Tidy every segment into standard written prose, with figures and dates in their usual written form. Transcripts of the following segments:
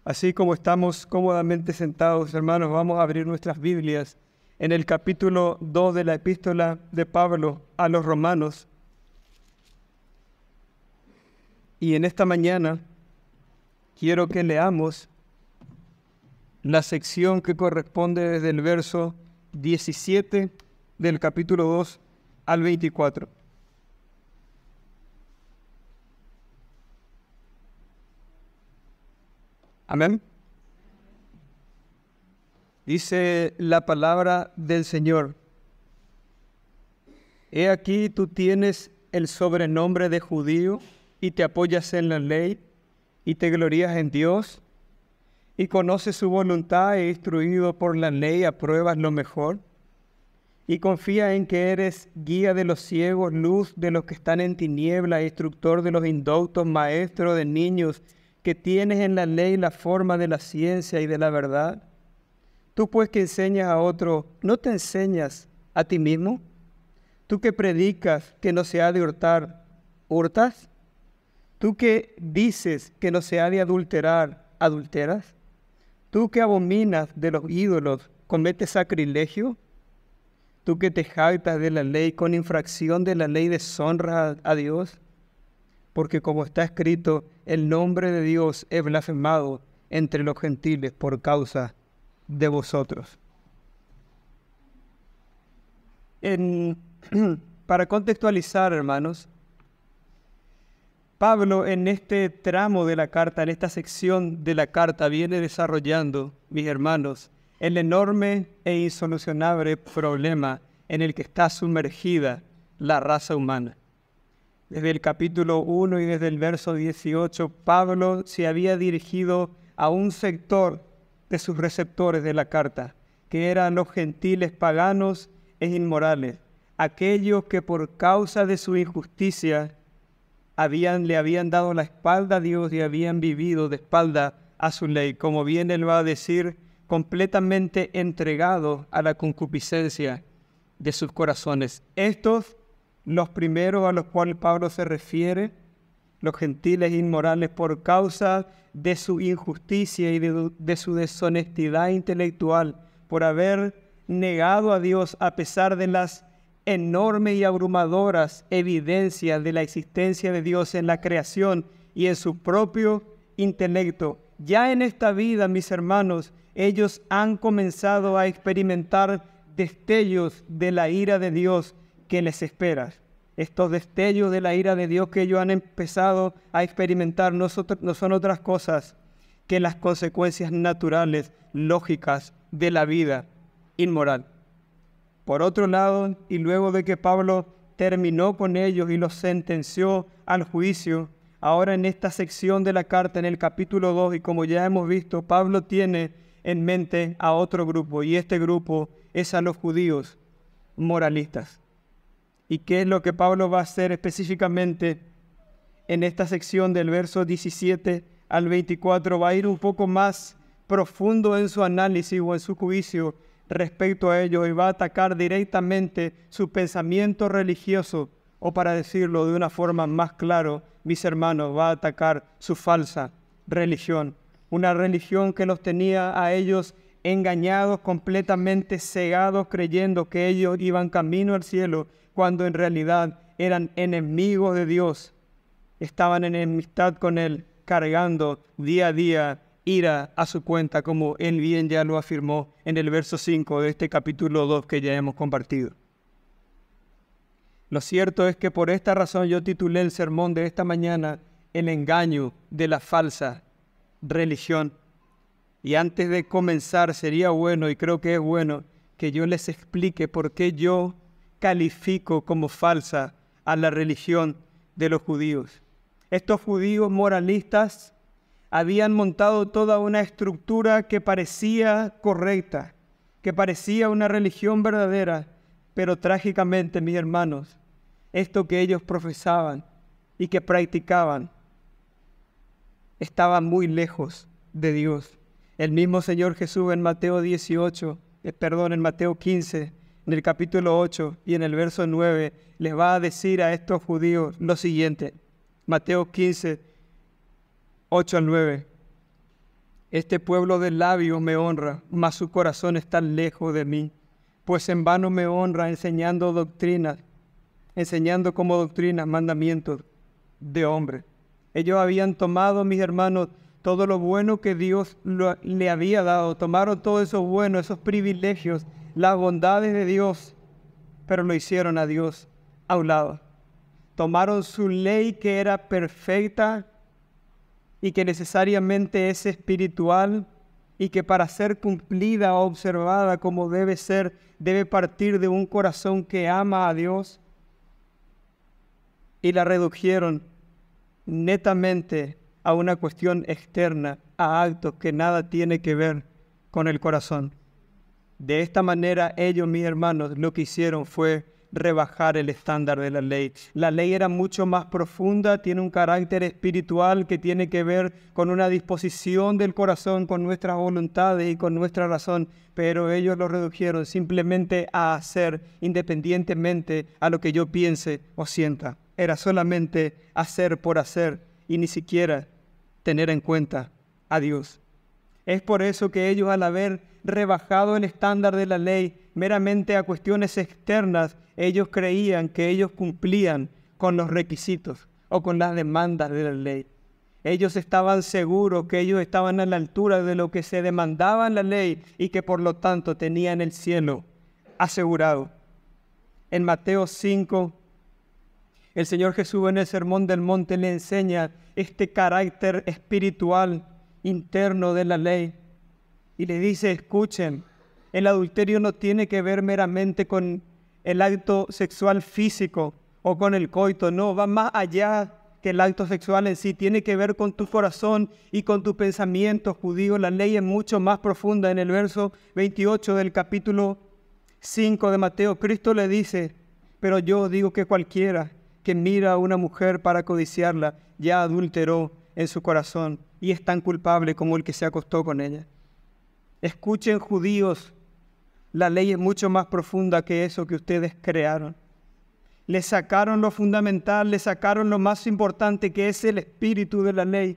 Así como estamos cómodamente sentados, hermanos, vamos a abrir nuestras Biblias en el capítulo 2 de la epístola de Pablo a los Romanos. Y en esta mañana quiero que leamos la sección que corresponde desde el verso 17 del capítulo 2 al 24. Amén. Dice la palabra del Señor: He aquí tú tienes el sobrenombre de judío y te apoyas en la ley y te glorías en Dios y conoces su voluntad e instruido por la ley apruebas lo mejor y confía en que eres guía de los ciegos, luz de los que están en tinieblas, instructor de los indoctos, maestro de niños, que tienes en la ley la forma de la ciencia y de la verdad. Tú pues que enseñas a otro, ¿no te enseñas a ti mismo? Tú que predicas que no se ha de hurtar, ¿hurtas? Tú que dices que no se ha de adulterar, ¿adulteras? Tú que abominas de los ídolos, ¿cometes sacrilegio? Tú que te jactas de la ley, con infracción de la ley deshonras a Dios. Porque como está escrito, el nombre de Dios es blasfemado entre los gentiles por causa de vosotros. Para contextualizar, hermanos, Pablo en este tramo de la carta, en esta sección de la carta, viene desarrollando, mis hermanos, el enorme e insolucionable problema en el que está sumergida la raza humana. Desde el capítulo 1 y desde el verso 18, Pablo se había dirigido a un sector de sus receptores de la carta, que eran los gentiles paganos e inmorales, aquellos que por causa de su injusticia le habían dado la espalda a Dios y habían vivido de espalda a su ley, como bien él va a decir, completamente entregados a la concupiscencia de sus corazones. Estos, los primeros a los cuales Pablo se refiere, los gentiles inmorales, por causa de su injusticia y de su deshonestidad intelectual, por haber negado a Dios a pesar de las enormes y abrumadoras evidencias de la existencia de Dios en la creación y en su propio intelecto. Ya en esta vida, mis hermanos, ellos han comenzado a experimentar destellos de la ira de Dios que les espera. Estos destellos de la ira de Dios que ellos han empezado a experimentar no son otras cosas que las consecuencias naturales, lógicas de la vida inmoral. Por otro lado, y luego de que Pablo terminó con ellos y los sentenció al juicio, ahora en esta sección de la carta, en el capítulo 2, y como ya hemos visto, Pablo tiene en mente a otro grupo, y este grupo es a los judíos moralistas. ¿Y qué es lo que Pablo va a hacer específicamente en esta sección del verso 17 al 24? Va a ir un poco más profundo en su análisis o en su juicio respecto a ellos y va a atacar directamente su pensamiento religioso, o para decirlo de una forma más clara, mis hermanos, va a atacar su falsa religión. Una religión que los tenía a ellos engañados, completamente cegados, creyendo que ellos iban camino al cielo, cuando en realidad eran enemigos de Dios, estaban en enemistad con Él, cargando día a día ira a su cuenta, como Él bien ya lo afirmó en el verso 5 de este capítulo 2 que ya hemos compartido. Lo cierto es que por esta razón yo titulé el sermón de esta mañana El engaño de la falsa religión. Y antes de comenzar sería bueno, y creo que es bueno, que yo les explique por qué yo califico como falsa a la religión de los judíos. Estos judíos moralistas habían montado toda una estructura que parecía correcta, que parecía una religión verdadera, pero trágicamente, mis hermanos, esto que ellos profesaban y que practicaban estaba muy lejos de Dios. El mismo Señor Jesús en Mateo 15, en el capítulo 8 y en el verso 9, les va a decir a estos judíos lo siguiente. Mateo 15, 8 al 9. Este pueblo de labios me honra, mas su corazón está lejos de mí. Pues en vano me honra enseñando como doctrinas mandamientos de hombre. Ellos habían tomado, mis hermanos, todo lo bueno que Dios le había dado. Tomaron todo eso bueno, esos privilegios, las bondades de Dios, pero lo hicieron a Dios a un lado. Tomaron su ley que era perfecta y que necesariamente es espiritual y que para ser cumplida o observada como debe ser, debe partir de un corazón que ama a Dios, y la redujeron netamente a una cuestión externa, a actos que nada tiene que ver con el corazón. De esta manera ellos, mis hermanos, lo que hicieron fue rebajar el estándar de la ley. La ley era mucho más profunda, tiene un carácter espiritual que tiene que ver con una disposición del corazón, con nuestras voluntades y con nuestra razón, pero ellos lo redujeron simplemente a hacer independientemente a lo que yo piense o sienta. Era solamente hacer por hacer y ni siquiera tener en cuenta a Dios. Es por eso que ellos, al haber rebajado el estándar de la ley meramente a cuestiones externas, ellos creían que ellos cumplían con los requisitos o con las demandas de la ley. Ellos estaban seguros que ellos estaban a la altura de lo que se demandaba en la ley y que por lo tanto tenían el cielo asegurado. En Mateo 5, el Señor Jesús en el Sermón del Monte le enseña este carácter espiritual interno de la ley y le dice: escuchen, el adulterio no tiene que ver meramente con el acto sexual físico o con el coito, no, va más allá que el acto sexual en sí, tiene que ver con tu corazón y con tu pensamiento judío. La ley es mucho más profunda. En el verso 28 del capítulo 5 de Mateo, Cristo le dice: pero yo digo que cualquiera que mira a una mujer para codiciarla, ya adulteró en su corazón y es tan culpable como el que se acostó con ella. Escuchen, judíos, la ley es mucho más profunda que eso que ustedes crearon. Le sacaron lo fundamental, le sacaron lo más importante, que es el espíritu de la ley,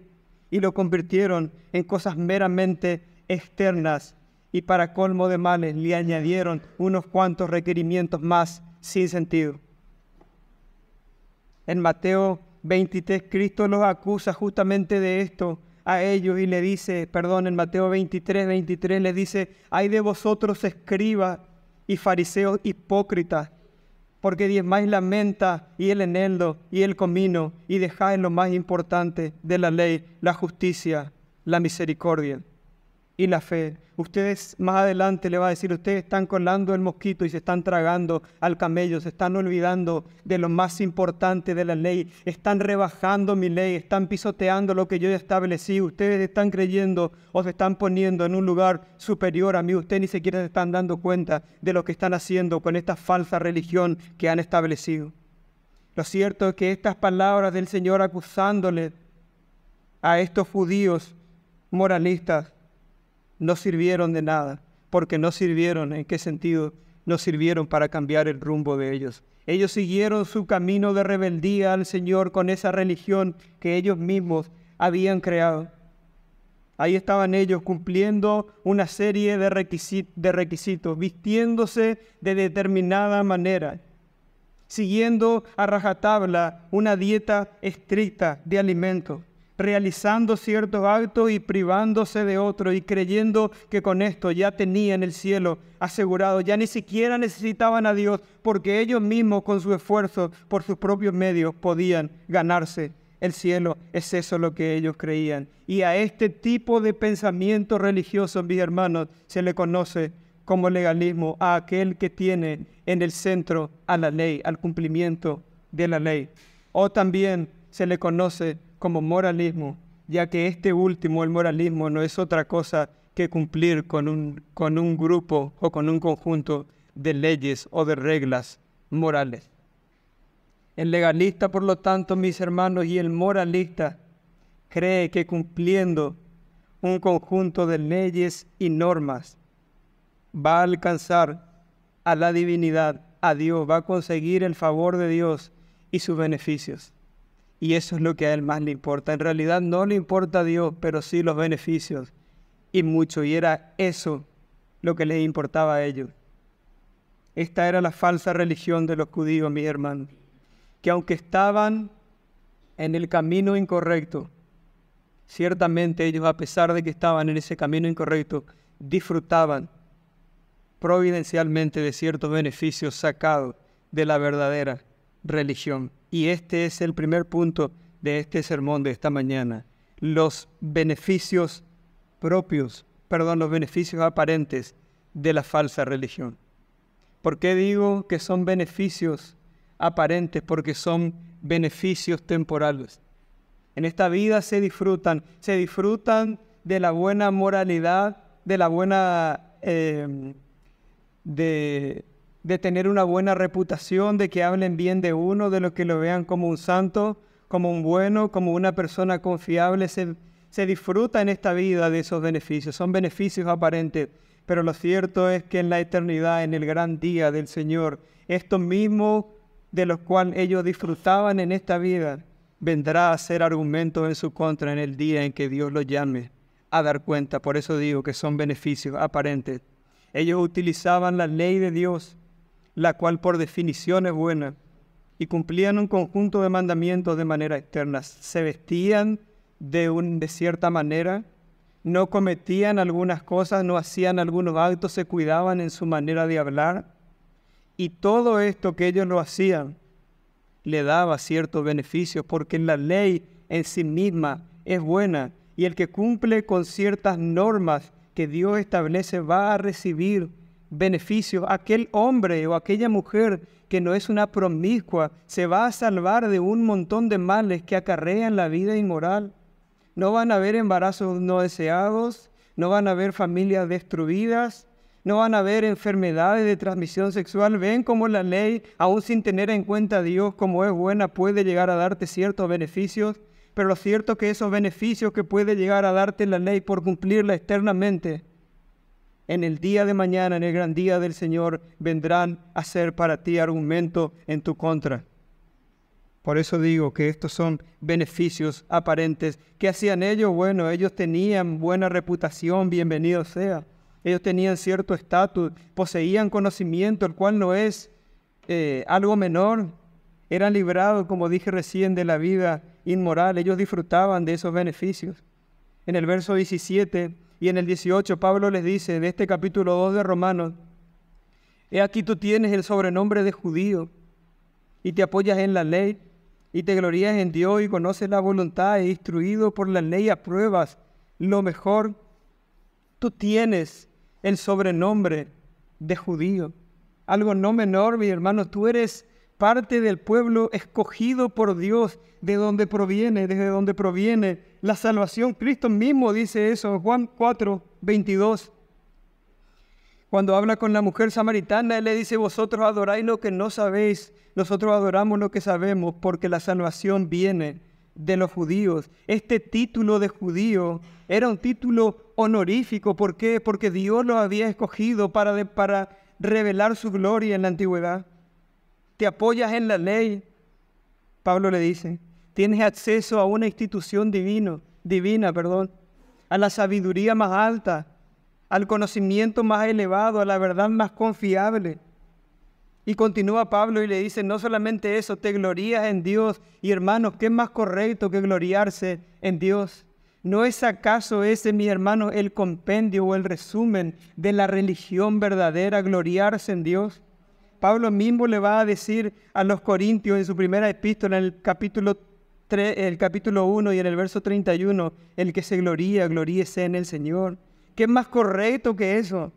y lo convirtieron en cosas meramente externas, y para colmo de males le añadieron unos cuantos requerimientos más sin sentido. En Mateo 23, Cristo los acusa justamente de esto a ellos y le dice, en Mateo 23 les dice: ay de vosotros, escribas y fariseos hipócritas, porque diezmáis la menta y el eneldo y el comino y dejáis lo más importante de la ley, la justicia, la misericordia y la fe. Ustedes más adelante le va a decir: ustedes están colando el mosquito y se están tragando al camello, se están olvidando de lo más importante de la ley, están rebajando mi ley, están pisoteando lo que yo establecí, ustedes están creyendo o se están poniendo en un lugar superior a mí, ustedes ni siquiera se están dando cuenta de lo que están haciendo con esta falsa religión que han establecido. Lo cierto es que estas palabras del Señor acusándole a estos judíos moralistas no sirvieron de nada, porque no sirvieron. ¿En qué sentido? No sirvieron para cambiar el rumbo de ellos. Ellos siguieron su camino de rebeldía al Señor con esa religión que ellos mismos habían creado. Ahí estaban ellos cumpliendo una serie de requisitos, vistiéndose de determinada manera, siguiendo a rajatabla una dieta estricta de alimentos, realizando ciertos actos y privándose de otros, y creyendo que con esto ya tenían el cielo asegurado. Ya ni siquiera necesitaban a Dios, porque ellos mismos con su esfuerzo, por sus propios medios, podían ganarse el cielo. Es eso lo que ellos creían. Y a este tipo de pensamiento religioso, mis hermanos, se le conoce como legalismo, a aquel que tiene en el centro a la ley, al cumplimiento de la ley. O también se le conoce como moralismo, ya que este último, el moralismo, no es otra cosa que cumplir con un grupo o con un conjunto de leyes o de reglas morales. El legalista, por lo tanto, mis hermanos, y el moralista cree que cumpliendo un conjunto de leyes y normas va a alcanzar a la divinidad, a Dios, va a conseguir el favor de Dios y sus beneficios. Y eso es lo que a él más le importa. En realidad no le importa a Dios, pero sí los beneficios y mucho, y era eso lo que les importaba a ellos. Esta era la falsa religión de los judíos, mis hermanos, que aunque estaban en el camino incorrecto, ciertamente ellos, a pesar de que estaban en ese camino incorrecto, disfrutaban providencialmente de ciertos beneficios sacados de la verdadera religión. Y este es el primer punto de este sermón de esta mañana. Los beneficios los beneficios aparentes de la falsa religión. ¿Por qué digo que son beneficios aparentes? Porque son beneficios temporales. En esta vida se disfrutan de la buena moralidad, de la buena de tener una buena reputación, de que hablen bien de uno, de lo que lo vean como un santo, como un bueno, como una persona confiable. Se disfruta en esta vida de esos beneficios, son beneficios aparentes, pero lo cierto es que en la eternidad, en el gran día del Señor, esto mismo de los cuales ellos disfrutaban en esta vida, vendrá a ser argumento en su contra en el día en que Dios los llame a dar cuenta. Por eso digo que son beneficios aparentes. Ellos utilizaban la ley de Dios, la cual por definición es buena, y cumplían un conjunto de mandamientos de manera externa. Se vestían de cierta manera, no cometían algunas cosas, no hacían algunos actos, se cuidaban en su manera de hablar, y todo esto que ellos lo hacían le daba ciertos beneficios, porque la ley en sí misma es buena, y el que cumple con ciertas normas que Dios establece va a recibir beneficios. Aquel hombre o aquella mujer que no es una promiscua se va a salvar de un montón de males que acarrean la vida inmoral. No van a haber embarazos no deseados, no van a haber familias destruidas, no van a haber enfermedades de transmisión sexual. Ven cómo la ley, aún sin tener en cuenta a Dios como es buena, puede llegar a darte ciertos beneficios. Pero lo cierto es que esos beneficios que puede llegar a darte la ley por cumplirla externamente, en el día de mañana, en el gran día del Señor, vendrán a ser para ti argumento en tu contra. Por eso digo que estos son beneficios aparentes. ¿Qué hacían ellos? Bueno, ellos tenían buena reputación, bienvenido sea. Ellos tenían cierto estatus, poseían conocimiento, el cual no es algo menor. Eran librados, como dije recién, de la vida inmoral. Ellos disfrutaban de esos beneficios. En el verso 17 y en el 18, Pablo les dice, de este capítulo 2 de Romanos: he aquí tú tienes el sobrenombre de judío, y te apoyas en la ley, y te glorías en Dios, y conoces la voluntad, e instruido por la ley apruebas lo mejor. Tú tienes el sobrenombre de judío. Algo no menor, mi hermano, tú eres parte del pueblo escogido por Dios, desde donde proviene la salvación. Cristo mismo dice eso en Juan 4:22. Cuando habla con la mujer samaritana, Él le dice: vosotros adoráis lo que no sabéis, nosotros adoramos lo que sabemos, porque la salvación viene de los judíos. Este título de judío era un título honorífico. ¿Por qué? Porque Dios lo había escogido para revelar su gloria en la antigüedad. Te apoyas en la ley, Pablo le dice. Tienes acceso a una institución divina, a la sabiduría más alta, al conocimiento más elevado, a la verdad más confiable. Y continúa Pablo y le dice, no solamente eso, te glorías en Dios. Y hermanos, ¿qué es más correcto que gloriarse en Dios? ¿No es acaso ese, mi hermano, el compendio o el resumen de la religión verdadera, gloriarse en Dios? Pablo mismo le va a decir a los corintios en su primera epístola, en el capítulo 1 y en el verso 31, el que se gloríese en el Señor. ¿Qué es más correcto que eso?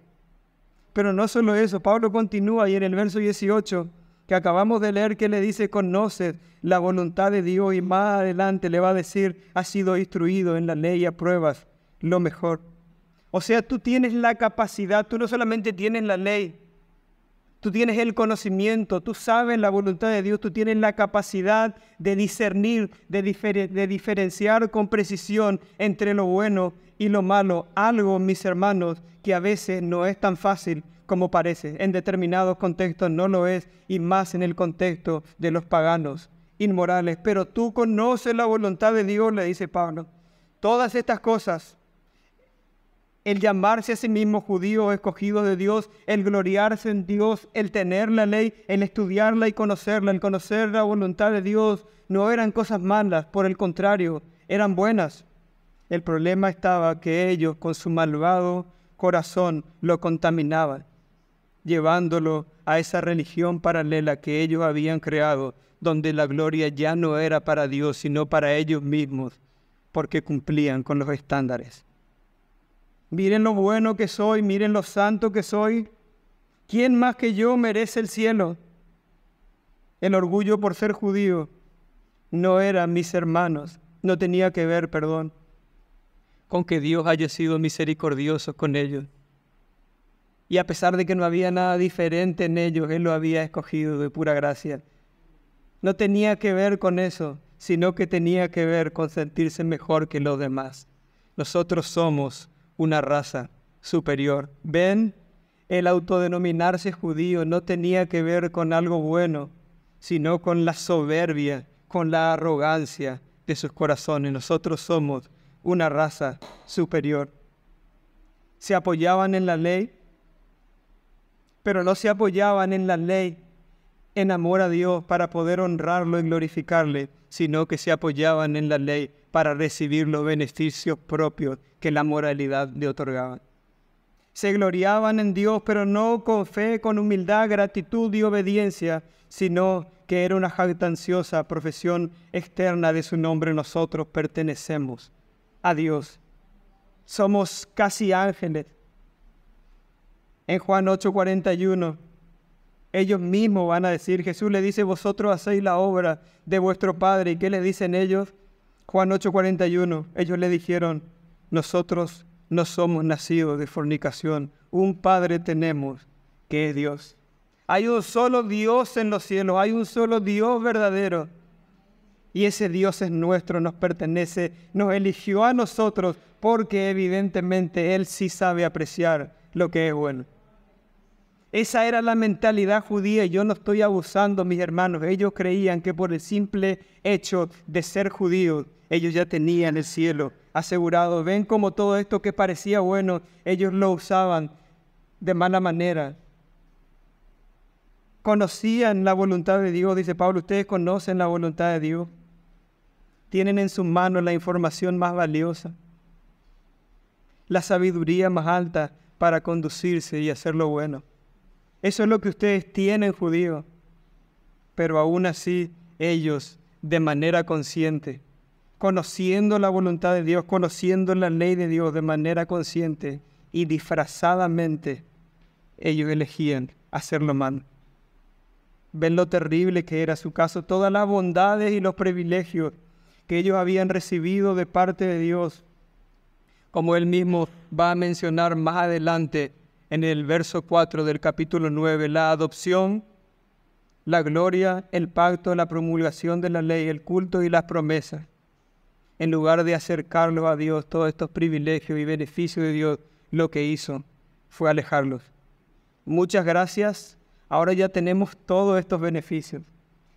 Pero no solo eso, Pablo continúa y en el verso 18, que acabamos de leer, que le dice: conoces la voluntad de Dios, y más adelante le va a decir: has sido instruido en la ley y apruebas lo mejor. O sea, tú tienes la capacidad, tú no solamente tienes la ley, tú tienes el conocimiento, tú sabes la voluntad de Dios, tú tienes la capacidad de discernir, de diferenciar con precisión entre lo bueno y lo malo. Algo, mis hermanos, que a veces no es tan fácil como parece. En determinados contextos no lo es, y más en el contexto de los paganos inmorales. Pero tú conoces la voluntad de Dios, le dice Pablo. Todas estas cosas El llamarse a sí mismo judíos escogidos de Dios, el gloriarse en Dios, el tener la ley, el estudiarla y conocerla, el conocer la voluntad de Dios, no eran cosas malas, por el contrario, eran buenas. El problema estaba que ellos con su malvado corazón lo contaminaban, llevándolo a esa religión paralela que ellos habían creado, donde la gloria ya no era para Dios, sino para ellos mismos, porque cumplían con los estándares. Miren lo bueno que soy, miren lo santo que soy. ¿Quién más que yo merece el cielo? El orgullo por ser judío no era, mis hermanos, no tenía que ver, con que Dios haya sido misericordioso con ellos. Y a pesar de que no había nada diferente en ellos, Él lo había escogido de pura gracia. No tenía que ver con eso, sino que tenía que ver con sentirse mejor que los demás. Nosotros somos una raza superior. ¿Ven? El autodenominarse judío no tenía que ver con algo bueno, sino con la soberbia, con la arrogancia de sus corazones. Nosotros somos una raza superior. Se apoyaban en la ley, pero no se apoyaban en la ley en amor a Dios para poder honrarlo y glorificarle, sino que se apoyaban en la ley para recibir los beneficios propios que la moralidad le otorgaba. Se gloriaban en Dios, pero no con fe, con humildad, gratitud y obediencia, sino que era una jactanciosa profesión externa de su nombre. Nosotros pertenecemos a Dios. Somos casi ángeles. En Juan 8:41, ellos mismos van a decir, Jesús le dice, vosotros hacéis la obra de vuestro Padre. ¿Y qué le dicen ellos? Juan 8:41, ellos le dijeron, nosotros no somos nacidos de fornicación, un Padre tenemos que es Dios. Hay un solo Dios en los cielos, hay un solo Dios verdadero. Y ese Dios es nuestro, nos pertenece, nos eligió a nosotros porque evidentemente Él sí sabe apreciar lo que es bueno. Esa era la mentalidad judía y yo no estoy abusando, mis hermanos. Ellos creían que por el simple hecho de ser judíos, ellos ya tenían el cielo asegurado. Ven como todo esto que parecía bueno, ellos lo usaban de mala manera. Conocían la voluntad de Dios, dice Pablo, ustedes conocen la voluntad de Dios. Tienen en sus manos la información más valiosa, la sabiduría más alta para conducirse y hacer lo bueno. Eso es lo que ustedes tienen, judíos. Pero aún así, ellos, de manera consciente, conociendo la voluntad de Dios, conociendo la ley de Dios de manera consciente y disfrazadamente, ellos elegían hacerlo mal. Ven lo terrible que era su caso, todas las bondades y los privilegios que ellos habían recibido de parte de Dios, como él mismo va a mencionar más adelante en el verso 4 del capítulo 9, la adopción, la gloria, el pacto, la promulgación de la ley, el culto y las promesas. En lugar de acercarlos a Dios, todos estos privilegios y beneficios de Dios, lo que hizo fue alejarlos. Muchas gracias, ahora ya tenemos todos estos beneficios.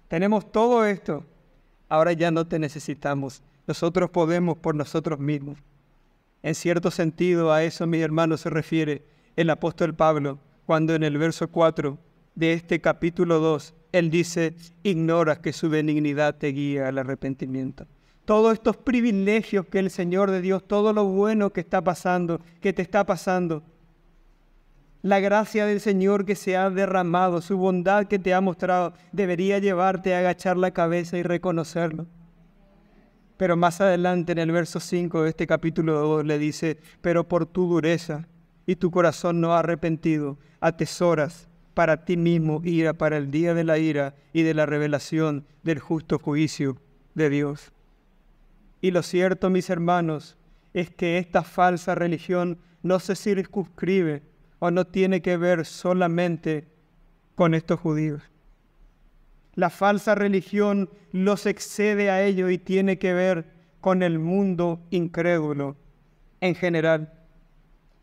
Tenemos todo esto, ahora ya no te necesitamos. Nosotros podemos por nosotros mismos. En cierto sentido, a eso, mis hermanos, se refiere el apóstol Pablo, cuando en el verso 4 de este capítulo 2, él dice, ignoras que su benignidad te guía al arrepentimiento. Todos estos privilegios que el Señor de Dios, todo lo bueno que está pasando, que te está pasando, la gracia del Señor que se ha derramado, su bondad que te ha mostrado, debería llevarte a agachar la cabeza y reconocerlo. Pero más adelante en el verso 5 de este capítulo 2 le dice, pero por tu dureza y tu corazón no arrepentido, atesoras para ti mismo ira para el día de la ira y de la revelación del justo juicio de Dios. Y lo cierto, mis hermanos, es que esta falsa religión no se circunscribe o no tiene que ver solamente con estos judíos. La falsa religión los excede a ellos y tiene que ver con el mundo incrédulo en general.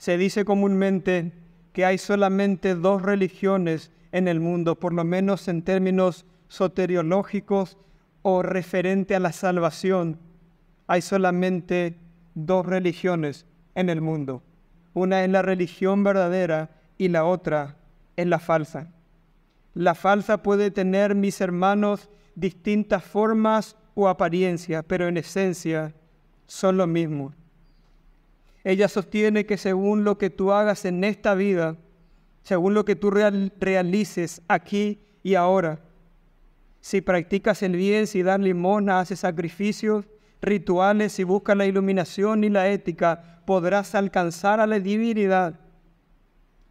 Se dice comúnmente que hay solamente dos religiones en el mundo, por lo menos en términos soteriológicos o referente a la salvación. Hay solamente dos religiones en el mundo. Una es la religión verdadera y la otra es la falsa. La falsa puede tener, mis hermanos, distintas formas o apariencias, pero en esencia son lo mismo. Ella sostiene que según lo que tú hagas en esta vida, según lo que tú realices aquí y ahora, si practicas el bien, si das limosna, haces sacrificios, rituales, si buscas la iluminación y la ética, podrás alcanzar a la divinidad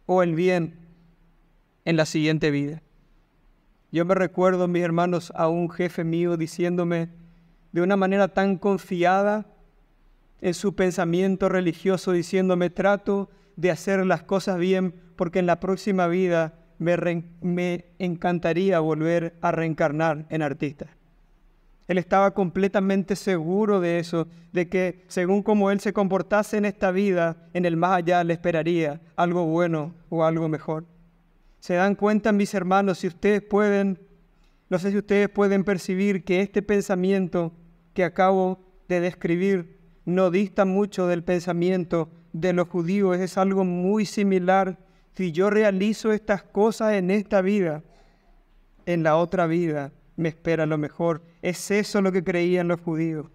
o el bien en la siguiente vida. Yo me recuerdo, mis hermanos, a un jefe mío diciéndome de una manera tan confiada en su pensamiento religioso, diciéndome: trato de hacer las cosas bien porque en la próxima vida me encantaría volver a reencarnar en artista. Él estaba completamente seguro de eso, de que según como él se comportase en esta vida, en el más allá le esperaría algo bueno o algo mejor. ¿Se dan cuenta, mis hermanos? Si ustedes pueden, no sé si ustedes pueden percibir que este pensamiento que acabo de describir no dista mucho del pensamiento de los judíos, es algo muy similar. Si yo realizo estas cosas en esta vida, en la otra vida me espera lo mejor. Es eso lo que creían los judíos.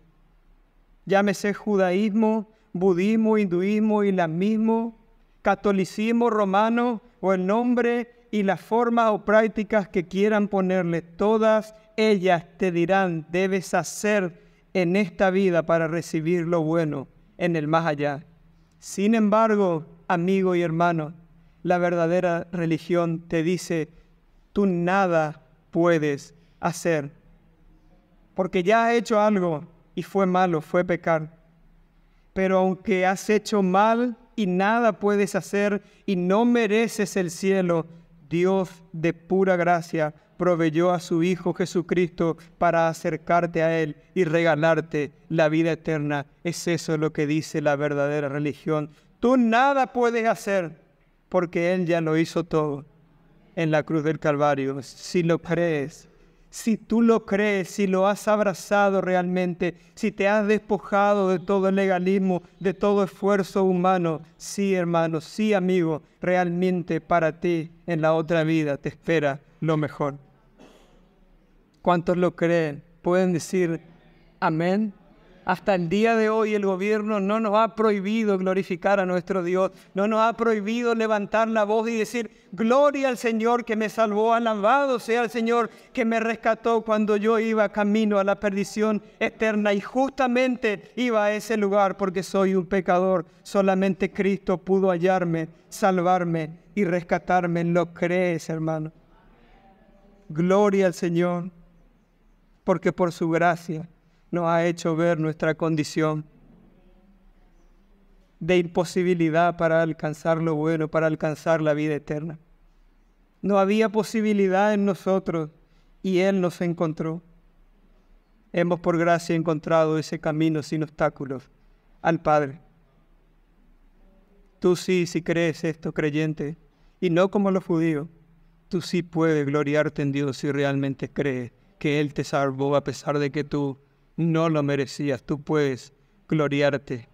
Llámese judaísmo, budismo, hinduismo, islamismo, catolicismo romano o el nombre y las formas o prácticas que quieran ponerle, todas ellas te dirán: debes hacer en esta vida para recibir lo bueno en el más allá. Sin embargo, amigo y hermano, la verdadera religión te dice: tú nada puedes hacer, porque ya has hecho algo y fue malo, fue pecar. Pero aunque has hecho mal y nada puedes hacer y no mereces el cielo, Dios de pura gracia proveyó a su Hijo Jesucristo para acercarte a Él y regalarte la vida eterna. Es eso lo que dice la verdadera religión. Tú nada puedes hacer porque Él ya lo hizo todo en la cruz del Calvario. Si lo crees, si tú lo crees, si lo has abrazado realmente, si te has despojado de todo el legalismo, de todo esfuerzo humano, sí, hermano, sí, amigo, realmente para ti en la otra vida te espera lo mejor. ¿Cuántos lo creen? ¿Pueden decir amén? Hasta el día de hoy el gobierno no nos ha prohibido glorificar a nuestro Dios, no nos ha prohibido levantar la voz y decir: gloria al Señor que me salvó, alabado sea el Señor que me rescató cuando yo iba camino a la perdición eterna y justamente iba a ese lugar porque soy un pecador. Solamente Cristo pudo hallarme, salvarme y rescatarme. ¿Lo crees, hermano? Gloria al Señor, porque por su gracia nos ha hecho ver nuestra condición de imposibilidad para alcanzar lo bueno, para alcanzar la vida eterna. No había posibilidad en nosotros y Él nos encontró. Hemos por gracia encontrado ese camino sin obstáculos al Padre. Tú sí, si crees esto, creyente, y no como los judíos, tú sí puedes gloriarte en Dios si realmente crees que Él te salvó a pesar de que tú no lo merecías. Tú puedes gloriarte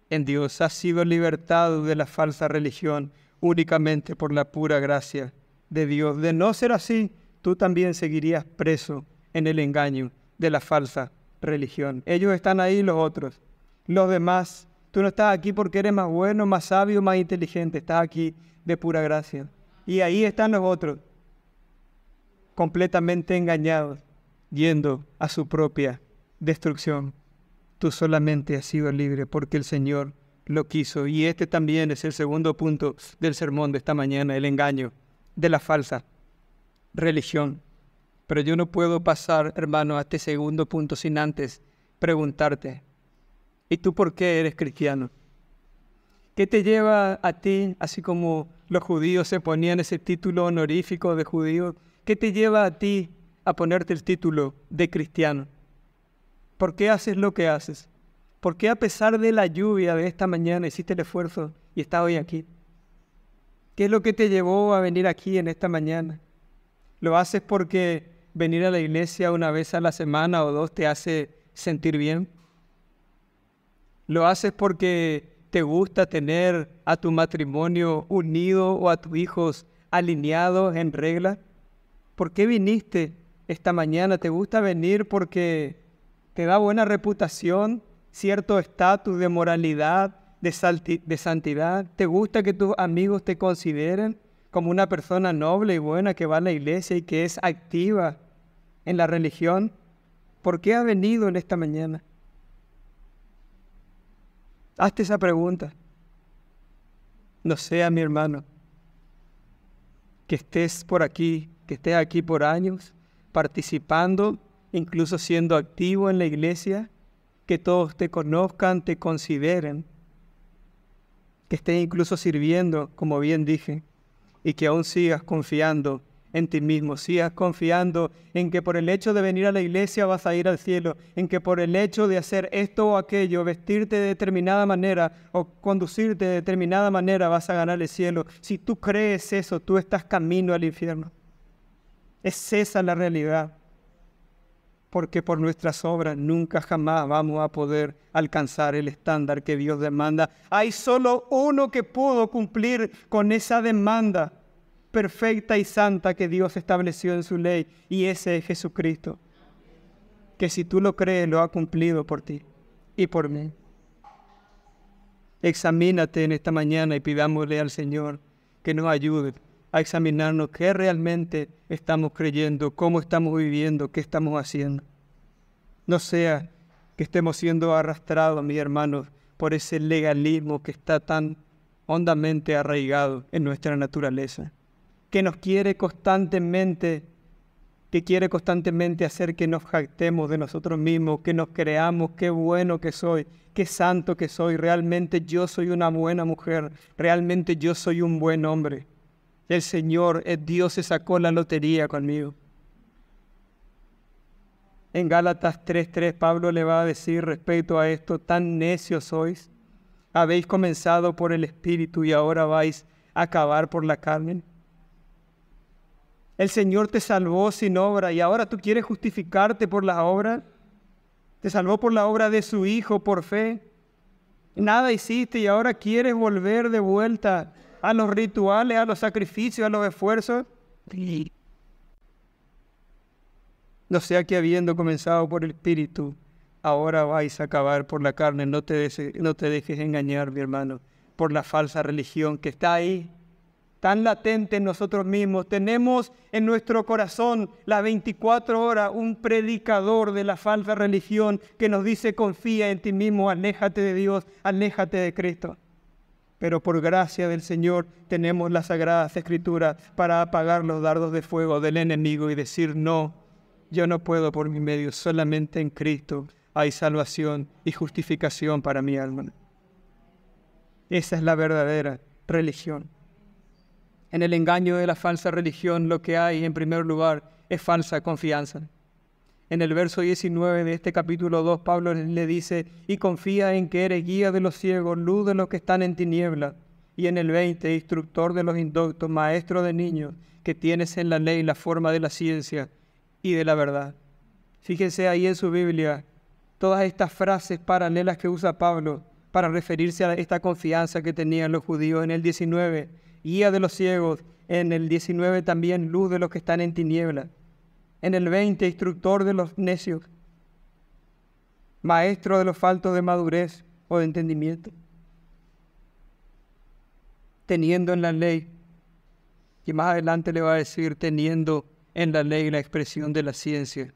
en Dios. Has sido libertado de la falsa religión únicamente por la pura gracia de Dios. De no ser así, tú también seguirías preso en el engaño de la falsa religión. Ellos están ahí, los otros. Los demás, tú no estás aquí porque eres más bueno, más sabio, más inteligente. Estás aquí de pura gracia. Y ahí están los otros, completamente engañados, yendo a su propia destrucción. Tú solamente has sido libre porque el Señor lo quiso. Y este también es el segundo punto del sermón de esta mañana: el engaño de la falsa religión. Pero yo no puedo pasar, hermano, a este segundo punto sin antes preguntarte: ¿y tú por qué eres cristiano? ¿Qué te lleva a ti, así como los judíos se ponían ese título honorífico de judío, qué te lleva a ti a ponerte el título de cristiano? ¿Por qué haces lo que haces? ¿Por qué a pesar de la lluvia de esta mañana hiciste el esfuerzo y estás hoy aquí? ¿Qué es lo que te llevó a venir aquí en esta mañana? ¿Lo haces porque venir a la iglesia una vez a la semana o dos te hace sentir bien? ¿Lo haces porque ¿Te gusta tener a tu matrimonio unido o a tus hijos alineados en regla? ¿Por qué viniste esta mañana? ¿Te gusta venir porque te da buena reputación, cierto estatus de moralidad, de santidad? ¿Te gusta que tus amigos te consideren como una persona noble y buena que va a la iglesia y que es activa en la religión? ¿Por qué has venido en esta mañana? Hazte esa pregunta. No sea, mi hermano, que estés por aquí, que estés aquí por años, participando, incluso siendo activo en la iglesia, que todos te conozcan, te consideren, que estés incluso sirviendo, como bien dije, y que aún sigas confiando en ti mismo, sigas confiando en que por el hecho de venir a la iglesia vas a ir al cielo, en que por el hecho de hacer esto o aquello, vestirte de determinada manera o conducirte de determinada manera vas a ganar el cielo. Si tú crees eso, tú estás camino al infierno. Es esa la realidad, porque por nuestras obras nunca jamás vamos a poder alcanzar el estándar que Dios demanda. Hay solo uno que pudo cumplir con esa demanda perfecta y santa que Dios estableció en su ley, y ese es Jesucristo, que si tú lo crees, lo ha cumplido por ti y por mí. Examínate en esta mañana y pidámosle al Señor que nos ayude a examinarnos qué realmente estamos creyendo, cómo estamos viviendo, qué estamos haciendo. No sea que estemos siendo arrastrados, mis hermanos, por ese legalismo que está tan hondamente arraigado en nuestra naturaleza, que quiere constantemente hacer que nos jactemos de nosotros mismos, que nos creamos, qué bueno que soy, qué santo que soy, realmente yo soy una buena mujer, realmente yo soy un buen hombre. El Señor, Dios se sacó la lotería conmigo. En Gálatas 3:3 Pablo le va a decir respecto a esto: tan necios sois, habéis comenzado por el Espíritu y ahora vais a acabar por la carne. El Señor te salvó sin obra y ahora tú quieres justificarte por las obras. Te salvó por la obra de su Hijo, por fe. Nada hiciste y ahora quieres volver de vuelta a los rituales, a los sacrificios, a los esfuerzos. No sea que habiendo comenzado por el Espíritu, ahora vais a acabar por la carne. No te dejes engañar, mi hermano, por la falsa religión que está ahí, tan latente en nosotros mismos. Tenemos en nuestro corazón las 24 horas un predicador de la falsa religión que nos dice: confía en ti mismo, aléjate de Dios, aléjate de Cristo. Pero por gracia del Señor tenemos las Sagradas Escrituras para apagar los dardos de fuego del enemigo y decir: no, yo no puedo por mi medio, solamente en Cristo hay salvación y justificación para mi alma. Esa es la verdadera religión. En el engaño de la falsa religión lo que hay en primer lugar es falsa confianza. En el verso 19 de este capítulo 2 Pablo le dice: y confía en que eres guía de los ciegos, luz de los que están en tinieblas. Y en el 20, instructor de los indoctos, maestro de niños, que tienes en la ley la forma de la ciencia y de la verdad. Fíjense ahí en su Biblia todas estas frases paralelas que usa Pablo para referirse a esta confianza que tenían los judíos. En el 19, guía de los ciegos. En el 19 también, luz de los que están en tinieblas. En el 20, instructor de los necios, maestro de los faltos de madurez o de entendimiento. Teniendo en la ley, y más adelante le va a decir: teniendo en la ley la expresión de la ciencia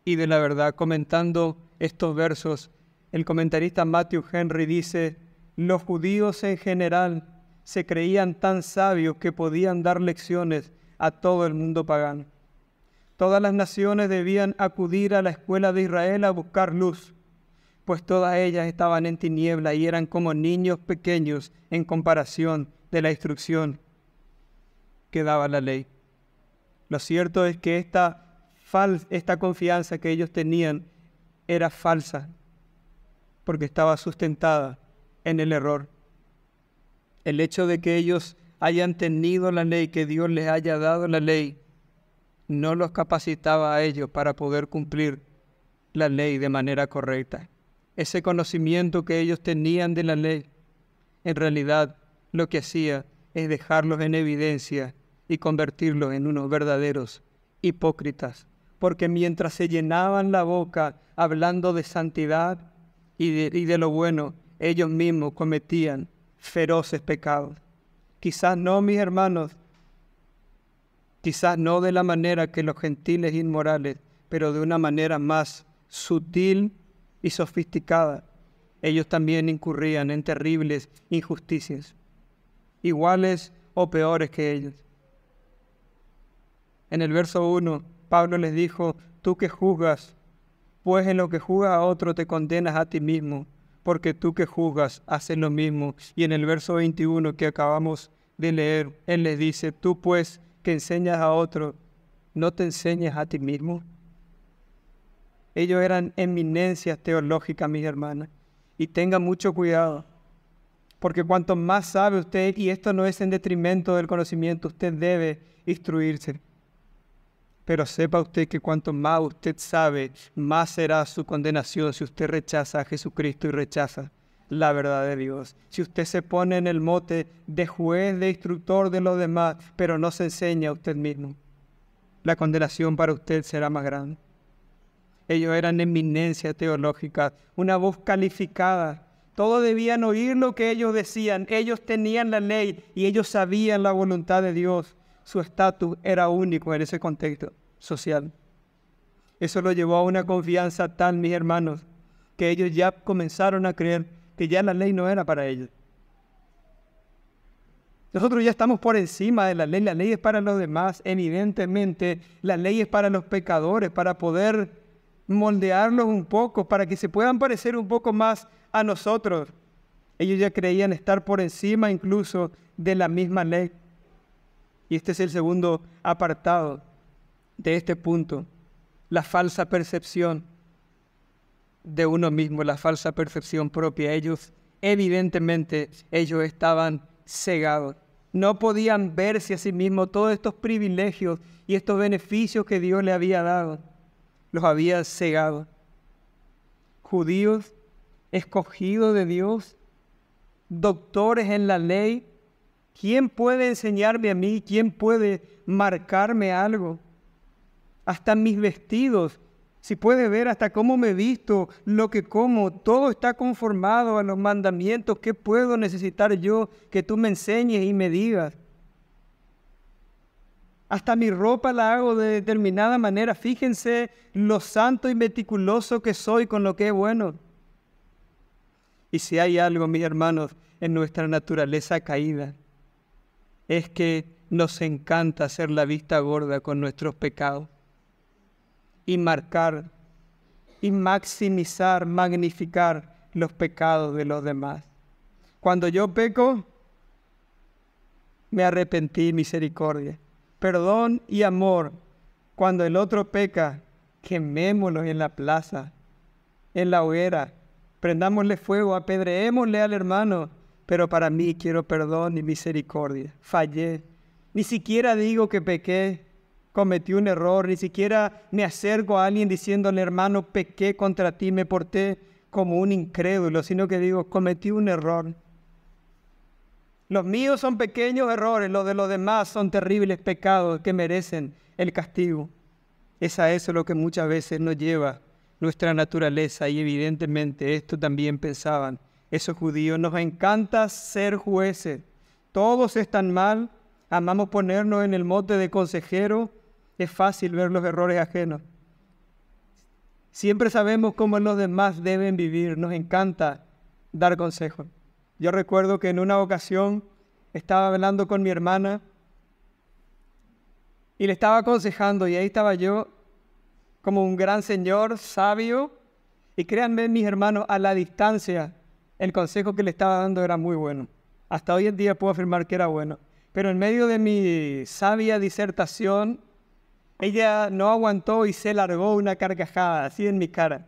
y de la verdad. Comentando estos versos, el comentarista Matthew Henry dice: los judíos en general se creían tan sabios que podían dar lecciones a todo el mundo pagano. Todas las naciones debían acudir a la escuela de Israel a buscar luz, pues todas ellas estaban en tiniebla y eran como niños pequeños en comparación de la instrucción que daba la ley. Lo cierto es que esta confianza que ellos tenían era falsa, porque estaba sustentada en el error. El hecho de que ellos hayan tenido la ley, que Dios les haya dado la ley, no los capacitaba a ellos para poder cumplir la ley de manera correcta. Ese conocimiento que ellos tenían de la ley En realidad, lo que hacía es dejarlos en evidencia y convertirlos en unos verdaderos hipócritas. Porque mientras se llenaban la boca hablando de santidad y de lo bueno, ellos mismos cometían feroces pecados. Quizás no, mis hermanos, quizás no de la manera que los gentiles inmorales, pero de una manera más sutil y sofisticada. Ellos también incurrían en terribles injusticias, iguales o peores que ellos. En el verso 1, Pablo les dijo: tú que juzgas, pues en lo que juzgas a otro te condenas a ti mismo, porque tú que juzgas haces lo mismo. Y en el verso 21 que acabamos de leer, él les dice: tú pues que enseñas a otro, ¿no te enseñas a ti mismo? Ellos eran eminencias teológicas, mis hermanas. Y tengan mucho cuidado, porque cuanto más sabe usted, y esto no es en detrimento del conocimiento, usted debe instruirse. Pero sepa usted que cuanto más usted sabe, más será su condenación si usted rechaza a Jesucristo y rechaza la verdad de Dios. Si usted se pone en el mote de juez, de instructor de los demás, pero no se enseña a usted mismo, la condenación para usted será más grande. Ellos eran eminencias teológicas, una voz calificada. Todos debían oír lo que ellos decían. Ellos tenían la ley y ellos sabían la voluntad de Dios. Su estatus era único en ese contexto social. Eso lo llevó a una confianza tal, mis hermanos, que ellos ya comenzaron a creer que ya la ley no era para ellos. Nosotros ya estamos por encima de la ley es para los demás, evidentemente, la ley es para los pecadores, para poder moldearlos un poco, para que se puedan parecer un poco más a nosotros. Ellos ya creían estar por encima incluso de la misma ley. Y este es el segundo apartado de este punto, la falsa percepción de uno mismo, la falsa percepción propia. Ellos, evidentemente, ellos estaban cegados. No podían verse a sí mismos todos estos privilegios y estos beneficios que Dios le había dado. Los había cegado. Judíos, escogidos de Dios, doctores en la ley. ¿Quién puede enseñarme a mí? ¿Quién puede marcarme algo? Hasta mis vestidos, si puede ver hasta cómo me visto, lo que como, todo está conformado a los mandamientos. ¿Qué puedo necesitar yo que tú me enseñes y me digas? Hasta mi ropa la hago de determinada manera. Fíjense lo santo y meticuloso que soy con lo que es bueno. Y si hay algo, mis hermanos, en nuestra naturaleza caída, es que nos encanta hacer la vista gorda con nuestros pecados y marcar y maximizar, magnificar los pecados de los demás. Cuando yo peco, me arrepentí, misericordia, perdón y amor. Cuando el otro peca, quemémoslo en la plaza, en la hoguera, prendámosle fuego, apedreémosle al hermano. Pero para mí quiero perdón y misericordia. Fallé. Ni siquiera digo que pequé, cometí un error. Ni siquiera me acerco a alguien diciéndole: hermano, pequé contra ti, me porté como un incrédulo, sino que digo: cometí un error. Los míos son pequeños errores, los de los demás son terribles pecados que merecen el castigo. Es a eso lo que muchas veces nos lleva nuestra naturaleza, y evidentemente esto también pensaban esos judíos. Nos encanta ser jueces. Todos están mal. Amamos ponernos en el mote de consejero. Es fácil ver los errores ajenos. Siempre sabemos cómo los demás deben vivir. Nos encanta dar consejos. Yo recuerdo que en una ocasión estaba hablando con mi hermana y le estaba aconsejando, y ahí estaba yo como un gran señor sabio, y créanme, mis hermanos, a la distancia el consejo que le estaba dando era muy bueno. Hasta hoy en día puedo afirmar que era bueno. Pero en medio de mi sabia disertación, ella no aguantó y se largó una carcajada así en mi cara.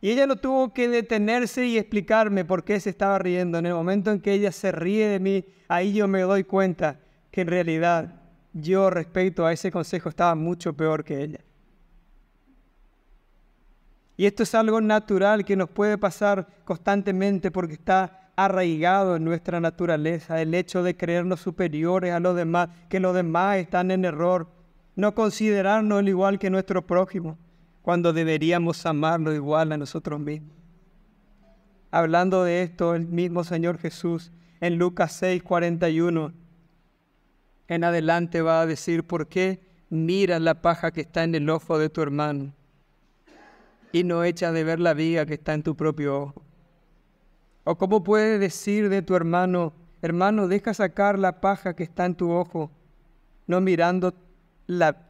Y ella no tuvo que detenerse y explicarme por qué se estaba riendo. En el momento en que ella se ríe de mí, ahí yo me doy cuenta que en realidad yo, respecto a ese consejo, estaba mucho peor que ella. Y esto es algo natural que nos puede pasar constantemente porque está arraigado en nuestra naturaleza, el hecho de creernos superiores a los demás, que los demás están en error, no considerarnos al igual que nuestro prójimo, cuando deberíamos amarlo igual a nosotros mismos. Hablando de esto, el mismo Señor Jesús, en Lucas 6:41, en adelante va a decir: ¿por qué miras la paja que está en el ojo de tu hermano y no echas de ver la viga que está en tu propio ojo? ¿O cómo puedes decir de tu hermano: hermano, deja sacar la paja que está en tu ojo, no mirando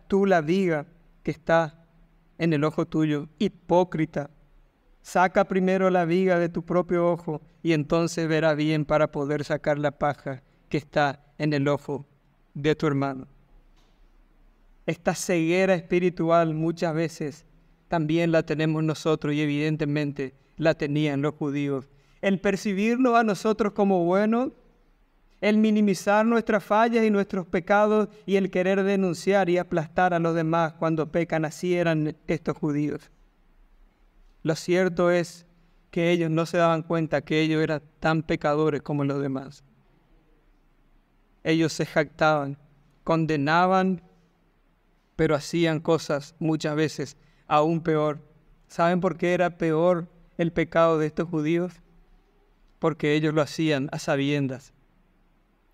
tú la viga que está en el ojo tuyo? Hipócrita, saca primero la viga de tu propio ojo y entonces verás bien para poder sacar la paja que está en el ojo de tu hermano. Esta ceguera espiritual muchas veces también la tenemos nosotros, y evidentemente la tenían los judíos. El percibirnos a nosotros como buenos, el minimizar nuestras fallas y nuestros pecados, y el querer denunciar y aplastar a los demás cuando pecan. Así eran estos judíos. Lo cierto es que ellos no se daban cuenta que ellos eran tan pecadores como los demás. Ellos se jactaban, condenaban, pero hacían cosas muchas veces aún peor. ¿Saben por qué era peor el pecado de estos judíos? Porque ellos lo hacían a sabiendas.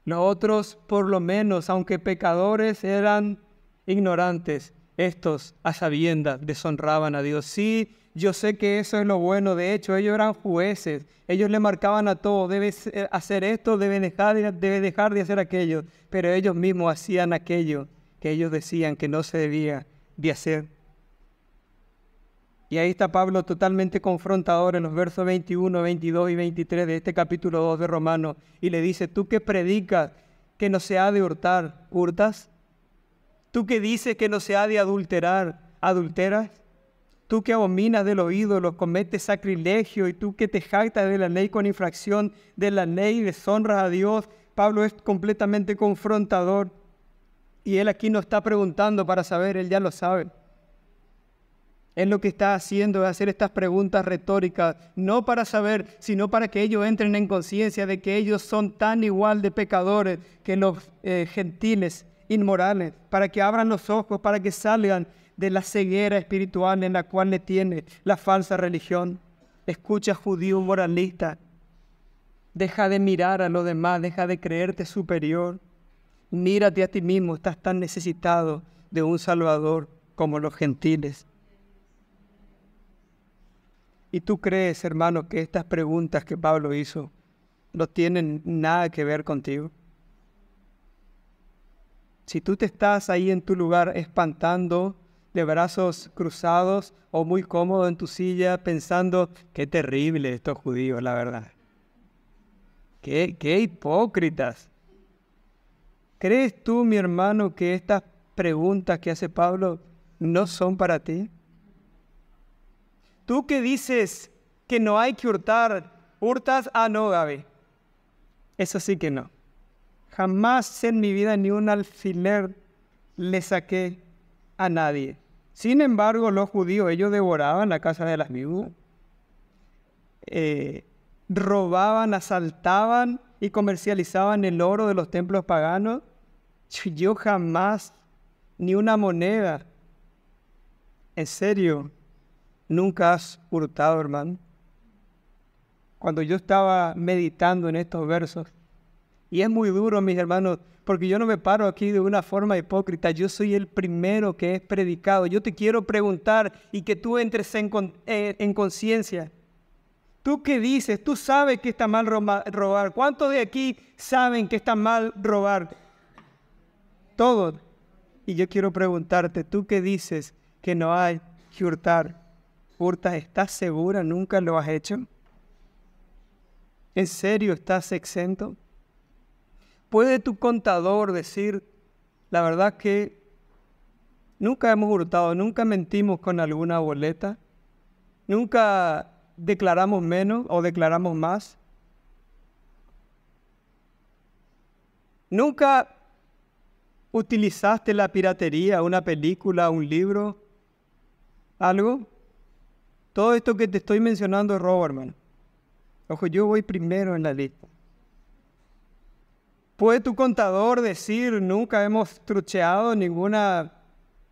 Los otros, por lo menos, aunque pecadores, eran ignorantes. Estos, a sabiendas, deshonraban a Dios. Sí, yo sé que eso es lo bueno. De hecho, ellos eran jueces. Ellos le marcaban a todo: debes hacer esto, debes dejar de hacer aquello. Pero ellos mismos hacían aquello que ellos decían que no se debía de hacer. Y ahí está Pablo totalmente confrontador en los versos 21, 22 y 23 de este capítulo 2 de Romanos. Y le dice: tú que predicas que no se ha de hurtar, ¿hurtas? Tú que dices que no se ha de adulterar, ¿adulteras? Tú que abominas de los ídolos, cometes sacrilegio, y tú que te jactas de la ley con infracción de la ley, deshonras a Dios. Pablo es completamente confrontador. Y él aquí no está preguntando para saber, él ya lo sabe. Él lo que está haciendo es hacer estas preguntas retóricas, no para saber, sino para que ellos entren en conciencia de que ellos son tan igual de pecadores que los gentiles inmorales, para que abran los ojos, para que salgan de la ceguera espiritual en la cual le tiene la falsa religión. Escucha, judío moralista, deja de mirar a los demás, deja de creerte superior. Mírate a ti mismo, estás tan necesitado de un Salvador como los gentiles. ¿Y tú crees, hermano, que estas preguntas que Pablo hizo no tienen nada que ver contigo? Si tú te estás ahí en tu lugar espantando, de brazos cruzados o muy cómodo en tu silla, pensando: qué terrible estos judíos, la verdad. Qué hipócritas. ¿Crees tú, mi hermano, que estas preguntas que hace Pablo no son para ti? Tú que dices que no hay que hurtar, ¿hurtas? Ah, no, Gaby. Eso sí que no. Jamás en mi vida ni un alfiler le saqué a nadie. Sin embargo, los judíos, ellos devoraban la casa de las viudas. Robaban, asaltaban y comercializaban el oro de los templos paganos. Yo jamás, ni una moneda. En serio. ¿Nunca has hurtado, hermano? Cuando yo estaba meditando en estos versos, y es muy duro, mis hermanos, porque yo no me paro aquí de una forma hipócrita, yo soy el primero que es predicado. Yo te quiero preguntar y que tú entres en conciencia. ¿Tú qué dices? Tú sabes que está mal robar. ¿Cuántos de aquí saben que está mal robar? Todos. Y yo quiero preguntarte, ¿tú qué dices que no hay que hurtar? ¿Hurtas? ¿Estás segura? ¿Nunca lo has hecho? ¿En serio estás exento? ¿Puede tu contador decir: la verdad que nunca hemos hurtado, nunca mentimos con alguna boleta, nunca declaramos menos o declaramos más? ¿Nunca utilizaste la piratería, una película, un libro, algo? Todo esto que te estoy mencionando es robo, hermano. Ojo, yo voy primero en la lista. ¿Puede tu contador decir, nunca hemos trucheado ninguna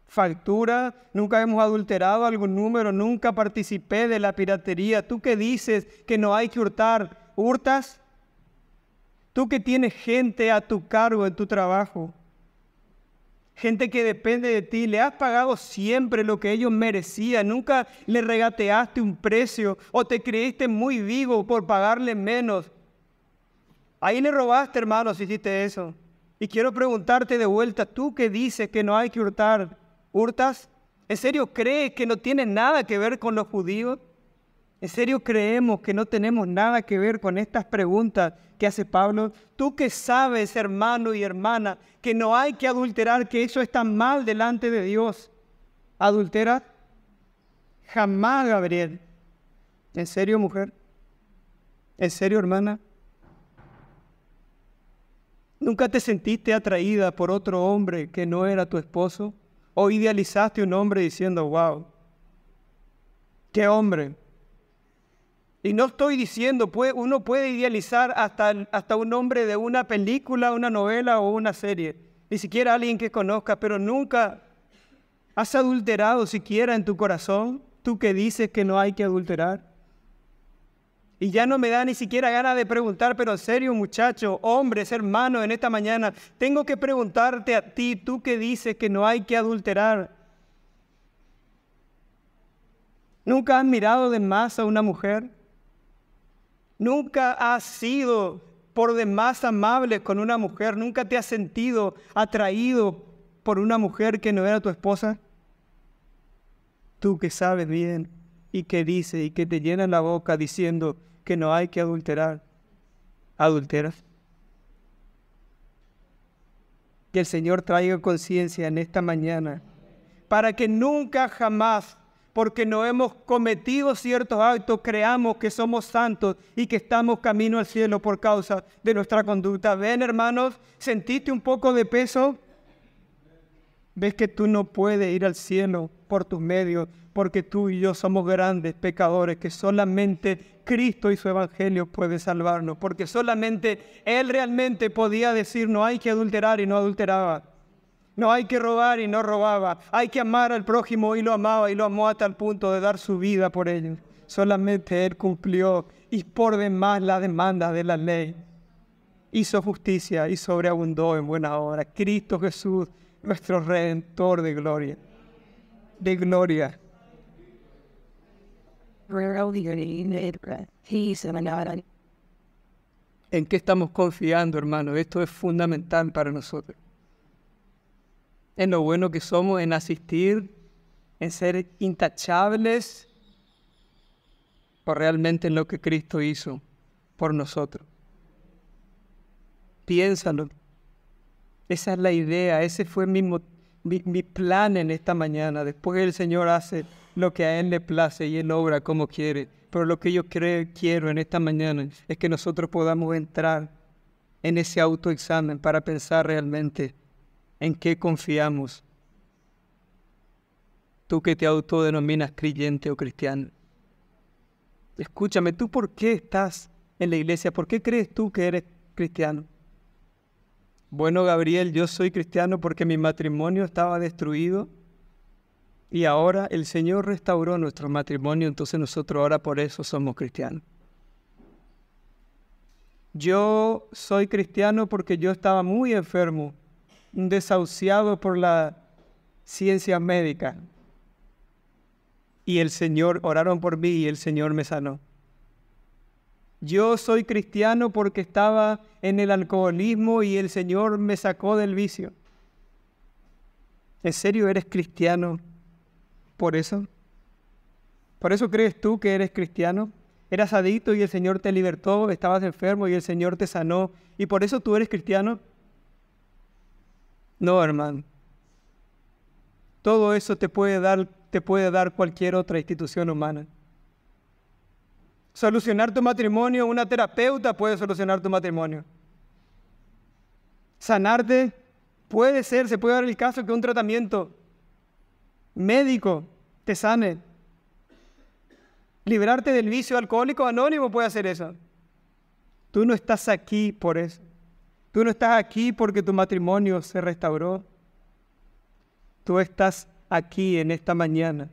factura, nunca hemos adulterado algún número, nunca participé de la piratería? ¿Tú que dices que no hay que hurtar, hurtas? Tú que tienes gente a tu cargo en tu trabajo, gente que depende de ti, le has pagado siempre lo que ellos merecían, nunca le regateaste un precio o te creíste muy vivo por pagarle menos. Ahí le robaste, hermano, si hiciste eso. Y quiero preguntarte de vuelta, tú que dices que no hay que hurtar, ¿hurtas? ¿En serio crees que no tiene nada que ver con los judíos? ¿En serio creemos que no tenemos nada que ver con estas preguntas que hace Pablo? Tú que sabes, hermano y hermana, que no hay que adulterar, que eso está mal delante de Dios. ¿Adulteras? Jamás, Gabriel. ¿En serio, mujer? ¿En serio, hermana? ¿Nunca te sentiste atraída por otro hombre que no era tu esposo? ¿O idealizaste un hombre diciendo, wow, qué hombre? Y no estoy diciendo, uno puede idealizar hasta un hombre de una película, una novela o una serie. Ni siquiera alguien que conozca, pero nunca has adulterado siquiera en tu corazón. Tú que dices que no hay que adulterar. Y ya no me da ni siquiera ganas de preguntar, pero en serio, muchachos, hombres, hermanos, en esta mañana, tengo que preguntarte a ti, tú que dices que no hay que adulterar. ¿Nunca has mirado de más a una mujer? ¿Nunca has sido por demás amable con una mujer? ¿Nunca te has sentido atraído por una mujer que no era tu esposa? Tú que sabes bien y que dices y que te llenas la boca diciendo que no hay que adulterar, ¿adulteras? Que el Señor traiga conciencia en esta mañana para que nunca jamás, porque no hemos cometido ciertos actos, creamos que somos santos y que estamos camino al cielo por causa de nuestra conducta. ¿Ven, hermanos? ¿Sentiste un poco de peso? ¿Ves que tú no puedes ir al cielo por tus medios? Porque tú y yo somos grandes pecadores, que solamente Cristo y su Evangelio puede salvarnos. Porque solamente Él realmente podía decir, no hay que adulterar y no adulteraba. No hay que robar y no robaba. Hay que amar al prójimo y lo amaba y lo amó hasta el punto de dar su vida por ellos. Solamente Él cumplió y por demás la demanda de la ley. Hizo justicia y sobreabundó en buena obra. Cristo Jesús, nuestro Redentor de gloria. De gloria. ¿En qué estamos confiando, hermano? Esto es fundamental para nosotros. En lo bueno que somos, en asistir, en ser intachables, o realmente en lo que Cristo hizo por nosotros. Piénsalo. Esa es la idea, ese fue mi plan en esta mañana. Después el Señor hace lo que a Él le place y Él obra como quiere. Pero lo que yo quiero en esta mañana es que nosotros podamos entrar en ese autoexamen para pensar realmente en qué confiamos. Tú que te autodenominas creyente o cristiano. Escúchame, ¿tú por qué estás en la iglesia? ¿Por qué crees tú que eres cristiano? Bueno, Gabriel, yo soy cristiano porque mi matrimonio estaba destruido y ahora el Señor restauró nuestro matrimonio, entonces nosotros ahora por eso somos cristianos. Yo soy cristiano porque yo estaba muy enfermo, desahuciado por la ciencia médica. Y el Señor, oraron por mí y el Señor me sanó. Yo soy cristiano porque estaba en el alcoholismo y el Señor me sacó del vicio. ¿En serio eres cristiano por eso? ¿Por eso crees tú que eres cristiano? ¿Eras adicto y el Señor te libertó? ¿Estabas enfermo y el Señor te sanó? ¿Y por eso tú eres cristiano? No, hermano. Todo eso te puede dar cualquier otra institución humana. Solucionar tu matrimonio, una terapeuta puede solucionar tu matrimonio. Sanarte se puede dar el caso que un tratamiento médico te sane. Librarte del vicio alcohólico anónimo puede hacer eso. Tú no estás aquí por eso. Tú no estás aquí porque tu matrimonio se restauró. Tú estás aquí en esta mañana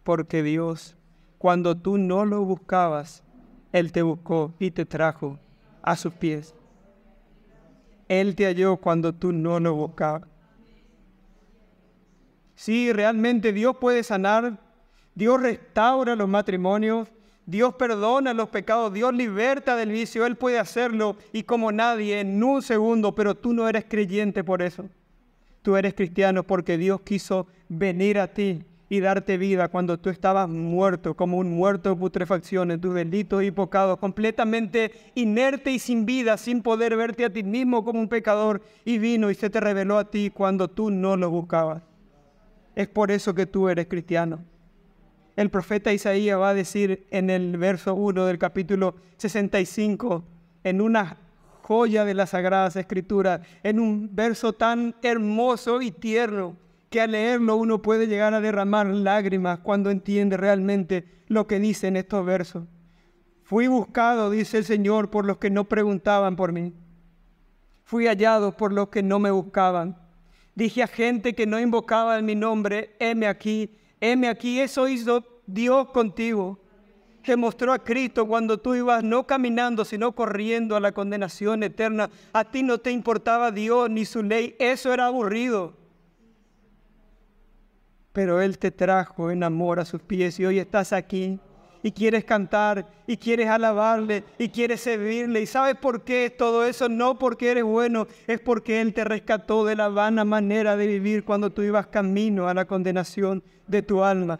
porque Dios, cuando tú no lo buscabas, Él te buscó y te trajo a sus pies. Él te halló cuando tú no lo buscabas. Sí, realmente Dios puede sanar. Dios restaura los matrimonios. Dios perdona los pecados. Dios liberta del vicio. Él puede hacerlo y como nadie en un segundo, pero tú no eres creyente por eso. Tú eres cristiano porque Dios quiso venir a ti y darte vida cuando tú estabas muerto, como un muerto de putrefacción en tus delitos y pecados, completamente inerte y sin vida, sin poder verte a ti mismo como un pecador, y vino y se te reveló a ti cuando tú no lo buscabas. Es por eso que tú eres cristiano. El profeta Isaías va a decir en el verso 1 del capítulo 65, en una joya de las Sagradas Escrituras, en un verso tan hermoso y tierno, que al leerlo uno puede llegar a derramar lágrimas cuando entiende realmente lo que dicen estos versos. Fui buscado, dice el Señor, por los que no preguntaban por mí. Fui hallado por los que no me buscaban. Dije a gente que no invocaba en mi nombre, heme aquí, eso hizo Dios contigo. Te mostró a Cristo cuando tú ibas no caminando, sino corriendo a la condenación eterna. A ti no te importaba Dios ni su ley, eso era aburrido. Pero Él te trajo en amor a sus pies y hoy estás aquí y quieres cantar y quieres alabarle y quieres servirle. ¿Y sabes por qué es todo eso? No porque eres bueno, es porque Él te rescató de la vana manera de vivir cuando tú ibas camino a la condenación de tu alma.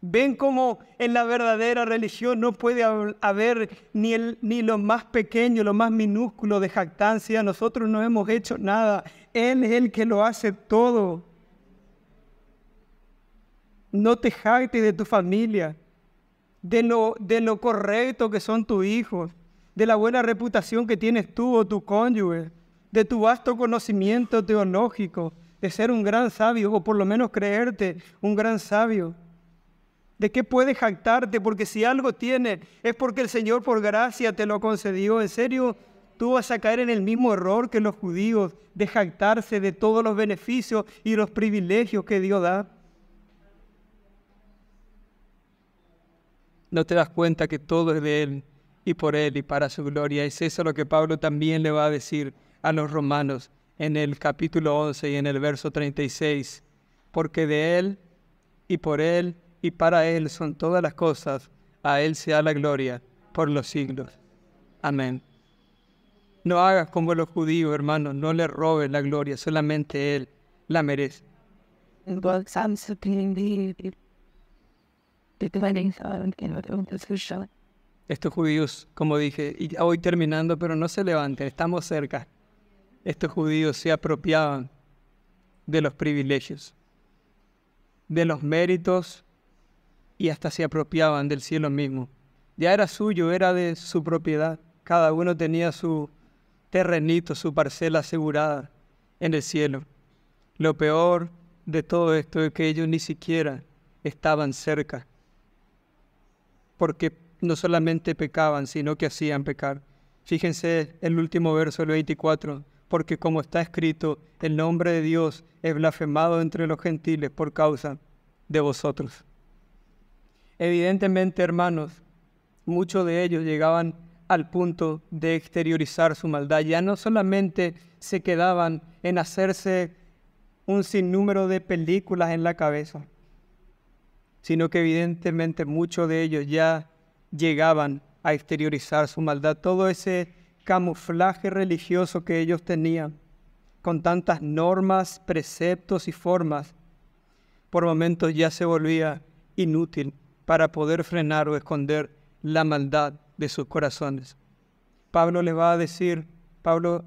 Ven cómo en la verdadera religión no puede haber ni lo más pequeño, lo más minúsculo de jactancia. Nosotros no hemos hecho nada. Él es el que lo hace todo. No te jactes de tu familia, de lo correcto que son tus hijos, de la buena reputación que tienes tú o tu cónyuge, de tu vasto conocimiento teológico, de ser un gran sabio o por lo menos creerte un gran sabio. ¿De qué puedes jactarte? Porque si algo tienes es porque el Señor por gracia te lo concedió. ¿En serio tú vas a caer en el mismo error que los judíos de jactarse de todos los beneficios y los privilegios que Dios da? No te das cuenta que todo es de Él y por Él y para su gloria. Es eso lo que Pablo también le va a decir a los romanos en el capítulo 11 y en el verso 36. Porque de Él y por Él y para Él son todas las cosas. A Él sea la gloria por los siglos. Amén. No hagas como los judíos, hermanos. No le robes la gloria. Solamente Él la merece. Estos judíos, como dije, y hoy terminando, pero no se levanten, estamos cerca. Estos judíos se apropiaban de los privilegios, de los méritos y hasta se apropiaban del cielo mismo. Ya era suyo, era de su propiedad. Cada uno tenía su terrenito, su parcela asegurada en el cielo. Lo peor de todo esto es que ellos ni siquiera estaban cerca, porque no solamente pecaban, sino que hacían pecar. Fíjense el último verso, el 24, porque como está escrito, el nombre de Dios es blasfemado entre los gentiles por causa de vosotros. Evidentemente, hermanos, muchos de ellos llegaban al punto de exteriorizar su maldad. Ya no solamente se quedaban en hacerse un sinnúmero de películas en la cabeza, sino que evidentemente muchos de ellos ya llegaban a exteriorizar su maldad. Todo ese camuflaje religioso que ellos tenían, con tantas normas, preceptos y formas, por momentos ya se volvía inútil para poder frenar o esconder la maldad de sus corazones. Pablo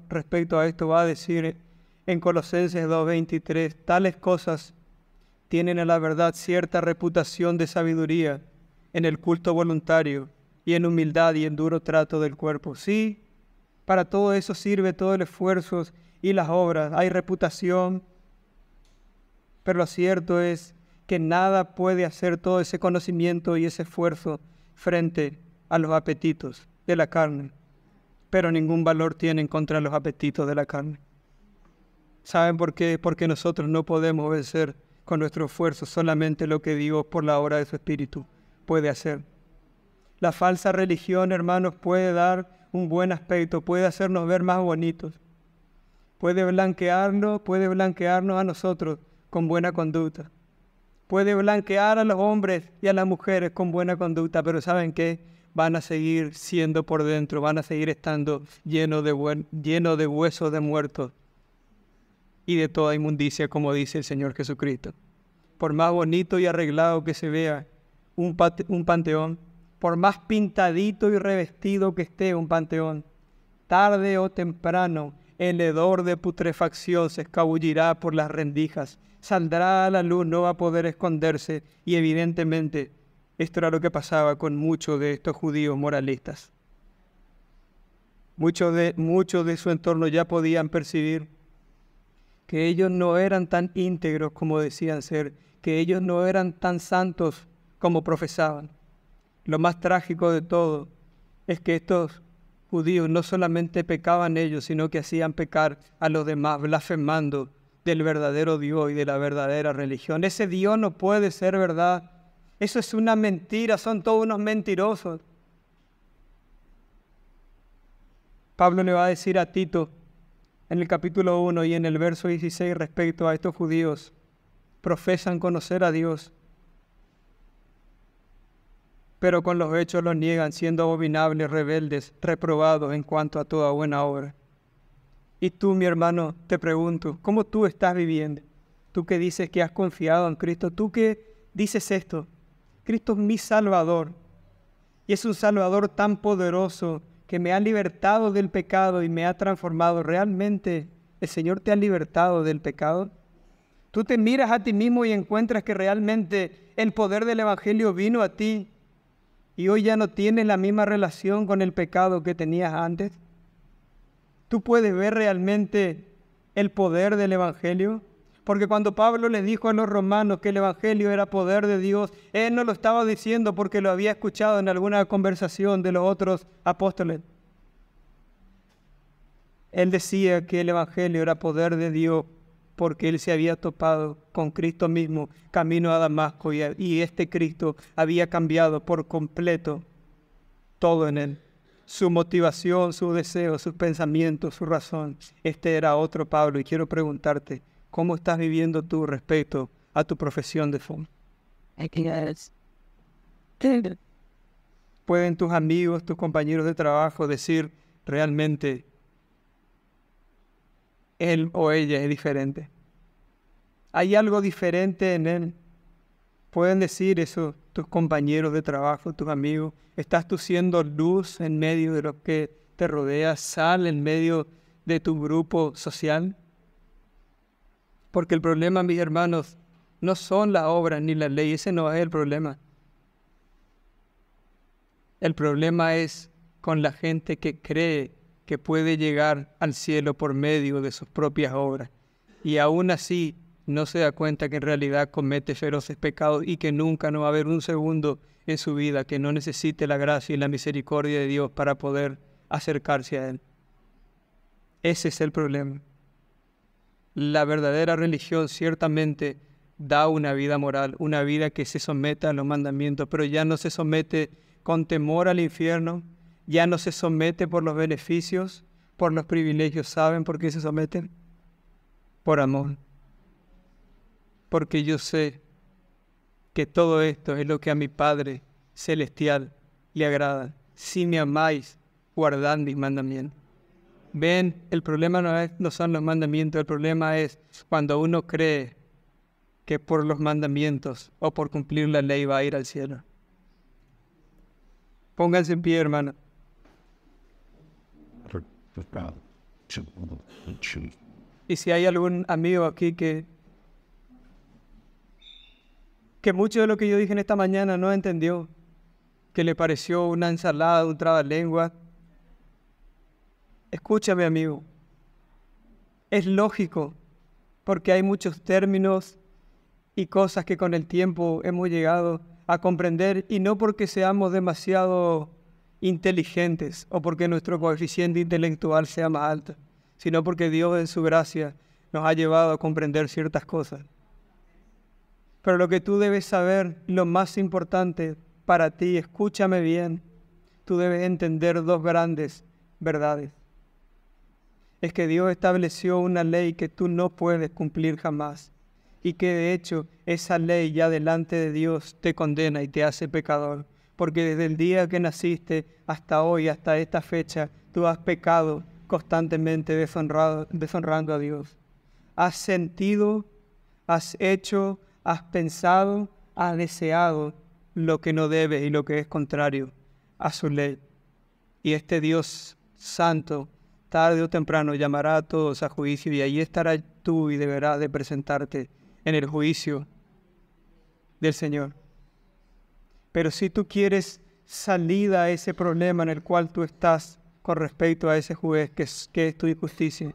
respecto a esto va a decir en Colosenses 2:23, tales cosas tienen a la verdad cierta reputación de sabiduría en el culto voluntario y en humildad y en duro trato del cuerpo. Sí, para todo eso sirve todo el esfuerzo y las obras. Hay reputación, pero lo cierto es que nada puede hacer todo ese conocimiento y ese esfuerzo frente a los apetitos de la carne pero ningún valor tienen contra los apetitos de la carne. ¿Saben por qué? Porque nosotros no podemos vencer con nuestro esfuerzo, solamente lo que Dios por la obra de su Espíritu puede hacer. La falsa religión, hermanos, puede dar un buen aspecto, puede hacernos ver más bonitos, puede blanquearnos a nosotros con buena conducta, puede blanquear a los hombres y a las mujeres con buena conducta, pero ¿saben qué? Van a seguir siendo por dentro, van a seguir estando llenos de huesos de muertos y de toda inmundicia, como dice el Señor Jesucristo. Por más bonito y arreglado que se vea un panteón, por más pintadito y revestido que esté un panteón, tarde o temprano el hedor de putrefacción se escabullirá por las rendijas, saldrá a la luz, no va a poder esconderse, y evidentemente esto era lo que pasaba con muchos de estos judíos moralistas. Muchos de su entorno ya podían percibir que ellos no eran tan íntegros como decían ser, que ellos no eran tan santos como profesaban. Lo más trágico de todo es que estos judíos no solamente pecaban ellos, sino que hacían pecar a los demás, blasfemando del verdadero Dios y de la verdadera religión. Ese Dios no puede ser verdad. Eso es una mentira, son todos unos mentirosos. Pablo le va a decir a Tito en el capítulo 1 y en el verso 16 respecto a estos judíos: profesan conocer a Dios, pero con los hechos lo niegan, siendo abominables, rebeldes, reprobados en cuanto a toda buena obra. Y tú, mi hermano, te pregunto, ¿cómo tú estás viviendo? Tú que dices que has confiado en Cristo, tú que dices esto: Cristo es mi Salvador, y es un Salvador tan poderoso que me ha libertado del pecado y me ha transformado. ¿Realmente el Señor te ha libertado del pecado? Tú te miras a ti mismo y encuentras que realmente el poder del Evangelio vino a ti y hoy ya no tienes la misma relación con el pecado que tenías antes. Tú puedes ver realmente el poder del Evangelio, porque cuando Pablo les dijo a los romanos que el Evangelio era poder de Dios, él no lo estaba diciendo porque lo había escuchado en alguna conversación de los otros apóstoles. Él decía que el Evangelio era poder de Dios porque él se había topado con Cristo mismo camino a Damasco y este Cristo había cambiado por completo todo en él. Su motivación, su deseo, sus pensamientos, su razón. Este era otro Pablo, y quiero preguntarte, ¿cómo estás viviendo tú respecto a tu profesión de fe? ¿Pueden tus amigos, tus compañeros de trabajo decir realmente él o ella es diferente? ¿Hay algo diferente en él? ¿Pueden decir eso tus compañeros de trabajo, tus amigos? ¿Estás tú siendo luz en medio de lo que te rodea, sal en medio de tu grupo social? Porque el problema, mis hermanos, no son las obras ni la ley, ese no es el problema. El problema es con la gente que cree que puede llegar al cielo por medio de sus propias obras y aún así no se da cuenta que en realidad comete feroces pecados y que nunca no va a haber un segundo en su vida que no necesite la gracia y la misericordia de Dios para poder acercarse a Él. Ese es el problema. La verdadera religión ciertamente da una vida moral, una vida que se somete a los mandamientos, pero ya no se somete con temor al infierno, ya no se somete por los beneficios, por los privilegios. ¿Saben por qué se someten? Por amor. Porque yo sé que todo esto es lo que a mi Padre Celestial le agrada. Si me amáis, guardad mis mandamientos. Ven, el problema no son los mandamientos, el problema es cuando uno cree que por los mandamientos o por cumplir la ley va a ir al cielo. Pónganse en pie, hermano. Y si hay algún amigo aquí que mucho de lo que yo dije en esta mañana no entendió, que le pareció una ensalada, un trabalengua, escúchame, amigo. Es lógico, porque hay muchos términos y cosas que con el tiempo hemos llegado a comprender, y no porque seamos demasiado inteligentes o porque nuestro coeficiente intelectual sea más alto, sino porque Dios en su gracia nos ha llevado a comprender ciertas cosas. Pero lo que tú debes saber, lo más importante para ti, escúchame bien, tú debes entender dos grandes verdades. Es que Dios estableció una ley que tú no puedes cumplir jamás y que de hecho esa ley ya delante de Dios te condena y te hace pecador, porque desde el día que naciste hasta hoy, hasta esta fecha, tú has pecado constantemente deshonrando a Dios. Has sentido, has hecho, has pensado, has deseado lo que no debes y lo que es contrario a su ley. Y este Dios santo, tarde o temprano, llamará a todos a juicio y allí estarás tú y deberás de presentarte en el juicio del Señor. Pero si tú quieres salida a ese problema en el cual tú estás con respecto a ese juez que es tu injusticia,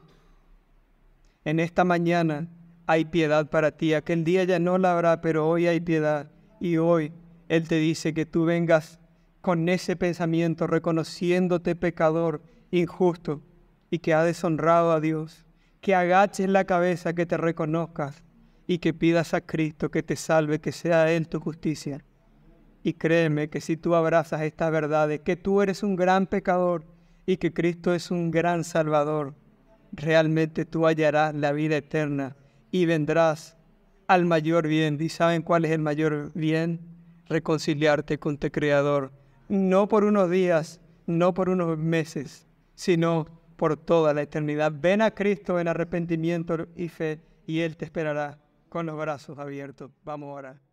en esta mañana hay piedad para ti. Aquel día ya no la habrá, pero hoy hay piedad. Y hoy Él te dice que tú vengas con ese pensamiento, reconociéndote pecador, injusto, y que ha deshonrado a Dios. Que agaches la cabeza, que te reconozcas y que pidas a Cristo que te salve, que sea Él tu justicia. Y créeme que si tú abrazas estas verdades, que tú eres un gran pecador y que Cristo es un gran Salvador, realmente tú hallarás la vida eterna y vendrás al mayor bien. ¿Y saben cuál es el mayor bien? Reconciliarte con tu Creador, no por unos días, no por unos meses, sino por toda la eternidad. Ven a Cristo en arrepentimiento y fe y Él te esperará con los brazos abiertos. Vamos a orar.